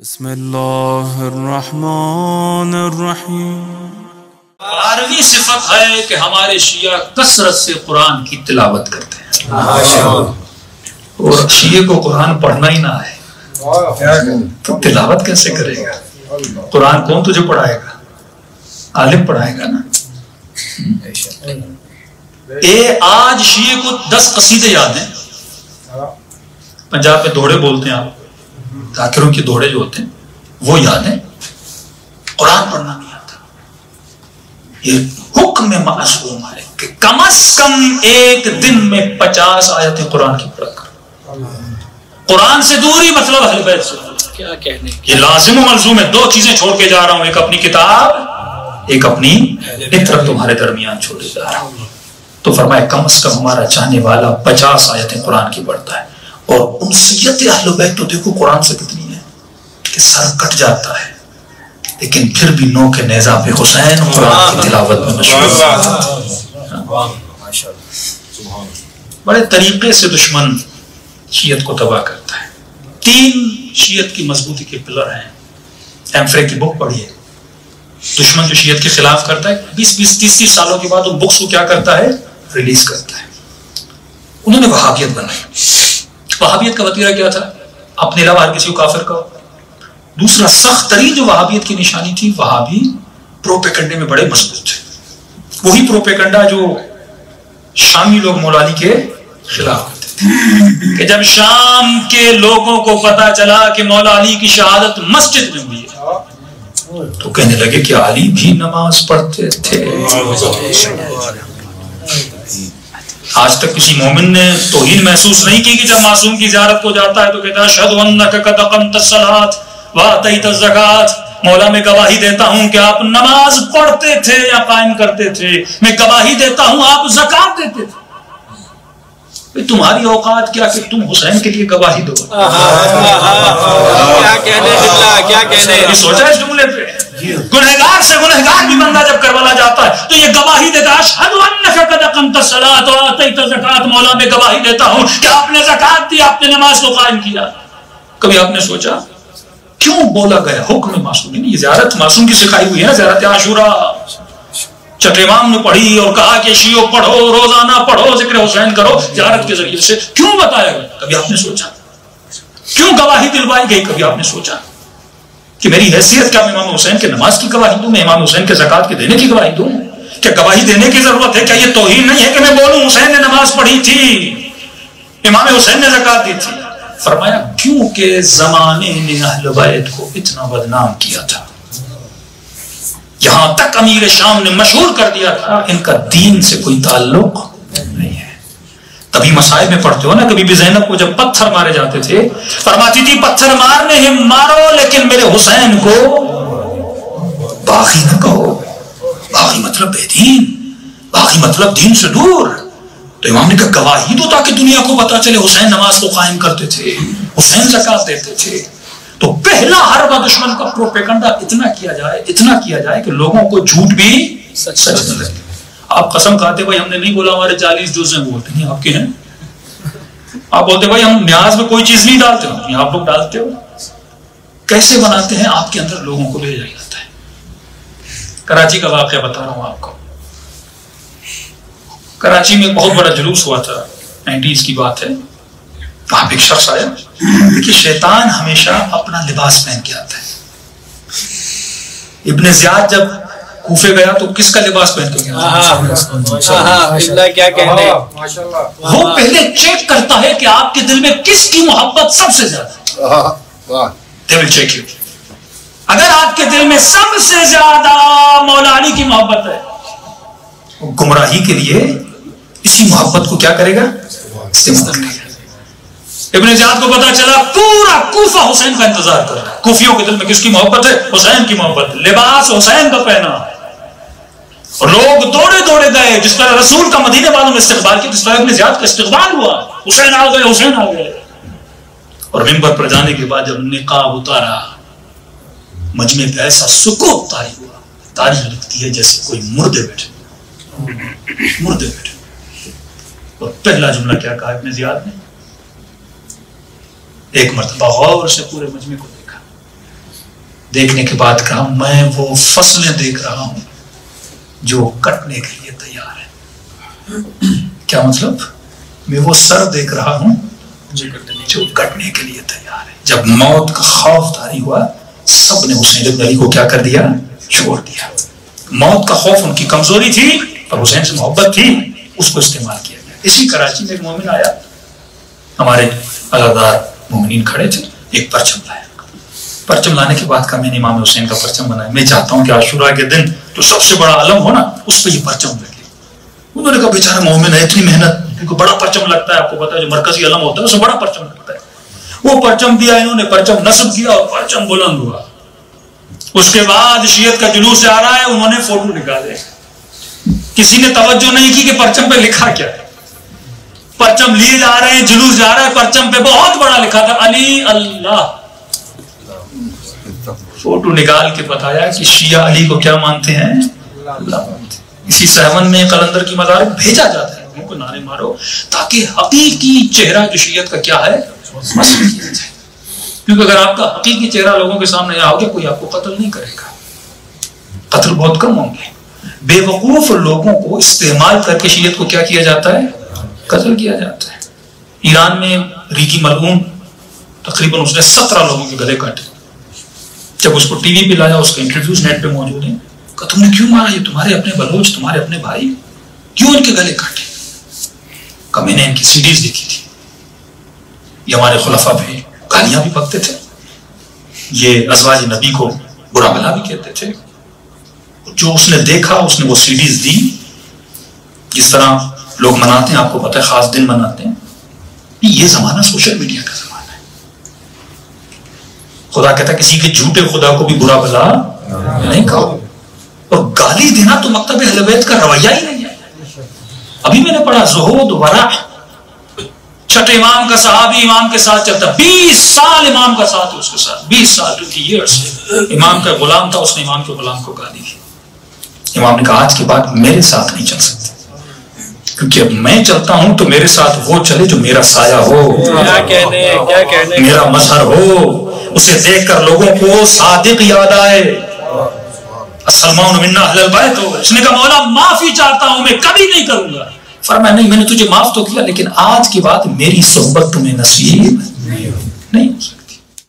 بسم اللہ الرحمن الرحیم۔ 12ویں صفت ہے کہ ہمارے شیعہ کثرت سے قرآن کی تلاوت کرتے ہیں، اور شیعہ کو قرآن پڑھنا ہی نہ ہے تو تلاوت کیسے کرے گا؟ قرآن کون تجھے پڑھائے گا؟ عالم پڑھائے گا نا۔ آج شیعہ کو 10 قصیدے یاد ہیں، پنجاب میں دوڑے بولتے ہیں، آپ ذاکروں کے دوڑے جو ہوتے ہیں وہ یاد ہیں، قرآن پڑھنا نہیں آتا۔ یہ حکم معصوم ہے کہ کم از کم ایک دن میں 50 آیتیں قرآن کی پڑھا کر۔ قرآن سے دوری مطلب اہل بیت سے کیا کہنے، یہ لازم و ملزوم ہے۔ 2 چیزیں چھوڑ کے جا رہا ہوں، ایک اپنی کتاب، ایک اپنی فطرت تمہارے درمیان چھوڑے جا رہا ہوں۔ تو فرمایا کم از کم ہمارا چاہنے والا 50 آیتیں قرآن کی پڑھتا ہے، اور انسیت اہل بیت تو دیکھو قرآن سے کتنی ہے کہ سر کٹ جاتا ہے، لیکن پھر بھی نو کے نیزہ پہ حسین قرآن کی تلاوت میں مشغول۔ بڑے طریقے سے دشمن شیعت کو تباہ کرتا ہے۔ 3 شیعت کی مضبوطی کے پلر ہیں۔ ایمفرے کی بک پڑھیے، دشمن جو شیعت کے خلاف کرتا ہے 20-20 30 سالوں کے بعد ان بکس کو کیا کرتا ہے؟ ریلیز کرتا ہے۔ انہوں نے وہابیت بنائی۔ وہابیت کا وتیرہ کیا تھا؟ اپنے علاوہ ہر کسی کو کافر کہو۔ دوسرا سخت ترین جو وہابیت کی نشانی تھی، وہابی پروپیگنڈے میں بڑے مضبوط تھے۔ وہی پروپیگنڈا جو شامی لوگ مولا علی کے خلاف کرتے تھے، کہ جب شام کے لوگوں کو پتا چلا کہ مولا علی کی شہادت مسجد میں ہوئی ہے تو کہنے لگے کہ علی بھی نماز پڑھتے تھے۔ آج تک کسی مومن نے توہین محسوس نہیں کی کہ جب معصوم کی زیارت کو جاتا ہے تو کہتا ہے اشہد انک قد اقمت الصلاۃ وآتیت الزکوٰۃ، مولا میں گواہی دیتا ہوں کہ آپ نماز پڑھتے تھے یا قائم کرتے تھے، میں گواہی دیتا ہوں آپ زکوٰۃ دیتے تھے۔ تمہاری اوقات کیا کہ تم حسین کے لیے گواہی دو؟ کیا کہنے سوچا اس جملے پہ؟ گنہگار سے گنہگار بھی بندہ جب کربلا جاتا ہے تو یہ گواہی دیتا ہے اشہد انک قد اقمت الصلاۃ وآتیت الزکوٰۃ، مولا میں گواہی دیتا ہوں کہ آپ نے زکوٰۃ دی، آپ نے نماز کو قائم کیا۔ کبھی آپ نے سوچا کیوں بولا گیا حکم معصوم؟ یہ زیارت معصوم کی سکھائی ہوئی ہے نا، زیارت عاشورہ چک امام نے پڑھی اور کہا کہ شیعو پڑھو، روزانہ پڑھو، ذکر حسین کرو، زیارت کے ذریعے سے کیوں بتایا گیا؟ کبھی آپ نے سوچا کیوں گواہی دلوائی گئی؟ کبھی آپ نے سوچا کہ میری حیثیت کیا میں امام حسین کے نماز کی گواہی دوں، میں امام حسین کے زکوٰۃ کے دینے کی گواہی دوں؟ کیا گواہی دینے کی ضرورت ہے؟ کیا یہ توہین نہیں ہے کہ میں بولوں حسین نے نماز پڑھی تھی، امام حسین نے زکوٰۃ دی تھی؟ فرمایا کیونکہ زمانے نے اہل بیت کو اتنا بدنام کیا تھا، یہاں تک امیر شام نے مشہور کر دیا تھا ان کا دین سے کوئی تعلق نہیں ہے۔ تبھی مصائب میں پڑھتے ہو نا، کبھی بھی زینب کو جب پتھر مارے جاتے تھے فرماتی تھی پتھر مارنے ہیں مارو لیکن میرے حسین کو باغی نہ کہو۔ باغی مطلب بے دین، باغی مطلب دین سے دور۔ تو امام نے کہا گواہی دو تاکہ دنیا کو پتا چلے حسین نماز کو قائم کرتے تھے، حسین زکوٰۃ دیتے تھے۔ تو پہلا حرب دشمن کا پروپیگنڈا اتنا کیا جائے کہ لوگوں کو جھوٹ بھی سچ نہ لگے۔ آپ قسم کھاتے بھائی ہم نے نہیں بولا ہمارے 40 جز ہیں، بولتے نہیں آپ کے ہیں۔ آپ بولتے بھائی ہم نیاز میں کوئی چیز نہیں ڈالتے ہوں، آپ لوگ ڈالتے ہو۔ کیسے بناتے ہیں؟ آپ کے اندر لوگوں کو بھیجا جاتا ہے۔ کراچی کا واقعہ بتا رہا ہوں آپ کو۔ کراچی میں ایک بہت بڑا جلوس ہوا تھا، 90s کی بات ہے۔ وہاں پہ ایک شخص آیا کہ شیطان ہمیشہ اپنا لباس پہن کے آتا ہے۔ ابن زیاد جب کوفے گیا تو کس کا لباس پہن کے گیا؟ وہ پہلے چیک کرتا ہے کہ آپ کے دل میں کس کی محبت سب سے زیادہ ہے۔ اگر آپ کے دل میں سب سے زیادہ مولا علی کی محبت ہے، گمراہی کے لیے اسی محبت کو کیا کرے گا؟ استعمال کرے گا۔ ابن زیاد کو پتا چلا پورا کوفہ حسین کا انتظار کر رہا ہے۔ کوفیوں کے دل میں کس کی محبت ہے؟ حسین کی محبت۔ لباس حسین کا پہنا، اور لوگ دوڑے دوڑے گئے۔ جس طرح رسول کا مدینے والوں نے استقبال کیا، جس طرح ابن زیاد کا استقبال ہوا۔ حسین آ گئے، حسین آ گئے۔ اور منبر پر جانے کے بعد جب نقاب اتارا، مجمع پہ ایسا سکوت طاری ہوا، تاریخ لکھتی ہے جیسے کوئی مردے بیٹھے۔ اور پہلا جملہ کیا کہا ابن زیاد نے؟ ایک مرتبہ غور سے پورے مجمع کو دیکھا، دیکھنے کے بعد کہا میں وہ فصلیں دیکھ رہا ہوں جو کٹنے کے لیے تیار ہے. کیا مطلب؟ میں وہ سر دیکھ رہا ہوں جو کٹنے کے لیے تیار ہے. جب موت کا خوف طاری ہوا سب نے حسین ابن علی کو کیا کر دیا؟ چھوڑ دیا. موت کا خوف ان کی کمزوری تھی پر حسین سے محبت تھی، اس کو استعمال کیا گیا. اسی کراچی میں ایک مومن آیا، ہمارے عزادار مومنین کھڑے تھے، ایک پرچم لایا. پرچم لانے کے بعد کہا میں نے امام حسین کا پرچم بنایا، میں چاہتا ہوں کہ عاشورہ کے دن جو سب سے بڑا علم ہو نا اس پہ یہ پرچم لگے. انہوں نے کہا بیچارہ مومن ہے، اتنی محنت، کیونکہ بڑا پرچم لگتا ہے، آپ کو پتا ہے جو مرکزی علم ہوتا ہے اس سے بڑا پرچم لگتا ہے. وہ پرچم دیا، انہوں نے پرچم نصب کیا اور پرچم بلند ہوا. اس کے بعد شیعت کا جلوس آ رہا ہے، انہوں نے فوٹو نکالے. کسی نے توجہ نہیں کی کہ پرچم پہ لکھا کیا ہے. پرچم لیے جا رہے ہیں، جلوس جا رہا ہے، پرچم پہ بہت بڑا لکھا تھا علی اللہ. فوٹو نکال کے بتایا کہ شیعہ علی کو کیا مانتے ہیں؟ اللہ مانتے ہیں. اسی سہون میں قلندر کی مدارک بھیجا جاتا ہے لوگوں کو نعرے مارو تاکہ حقیقی چہرہ جو شیعت کا کیا ہے مسئلہ کیا جائے. کیونکہ اگر آپ کا حقیقی چہرہ لوگوں کے سامنے آؤ گے کوئی آپ کو قتل نہیں کرے گا، قتل بہت کم ہوں گے. بے وقوف لوگوں کو استعمال کر کے شیعت کو کیا کیا جاتا ہے؟ قتل کیا جاتا ہے. ایران میں ریکی ملعون تقریباً اس نے 17 لوگوں کے گلے کاٹے. جب اس کو ٹی وی پہ لایا، اس کے انٹرویوز نیٹ پہ موجود ہیں، کہ تم نے کیوں مارا؟ یہ تمہارے اپنے بلوچ، تمہارے اپنے بھائی، کیوں ان کے گلے کاٹے؟ کہ میں نے ان کی سیڈیز دیکھی تھی، یہ ہمارے خلفاء پہ گالیاں بھی بکتے تھے، یہ ازواج نبی کو برا بھلا بھی کہتے تھے. جو اس نے دیکھا اس نے وہ سیڈیز دی. جس طرح لوگ مناتے ہیں، آپ کو پتہ ہے خاص دن مناتے ہیں، یہ زمانہ سوشل میڈیا کا زمانہ ہے. خدا کہتا ہے کسی کے جھوٹے خدا کو بھی برا بھلا نہیں کہو. اور گالی دینا تو مکتب اہل بیت کا رویہ ہی نہیں ہے. ابھی میں نے پڑھا زہود ورع، چھٹے امام کا صحابی امام کے ساتھ چلتا، 20 سال امام کا ساتھ، اس کے ساتھ 20 سال 20 ایئرس امام کا غلام تھا. اس نے امام کے غلام کو گالی دی. امام نے کہا آج کے بعد میرے ساتھ نہیں چل سکتے، کیونکہ اب میں چلتا ہوں تو میرے ساتھ وہ چلے جو میرا سایہ ہو، میرا مظہر ہو، اسے دیکھ کر لوگوں کو صادق یاد آئے. السلمان منا اہل البیت ہو. اس نے کہا مولا معافی چاہتا ہوں، میں کبھی نہیں کروں گا. فرمایا نہیں، میں نے تجھے معاف تو کیا لیکن آج کی بات میری صحبت تمہیں نصیب نہیں ہو سکتی.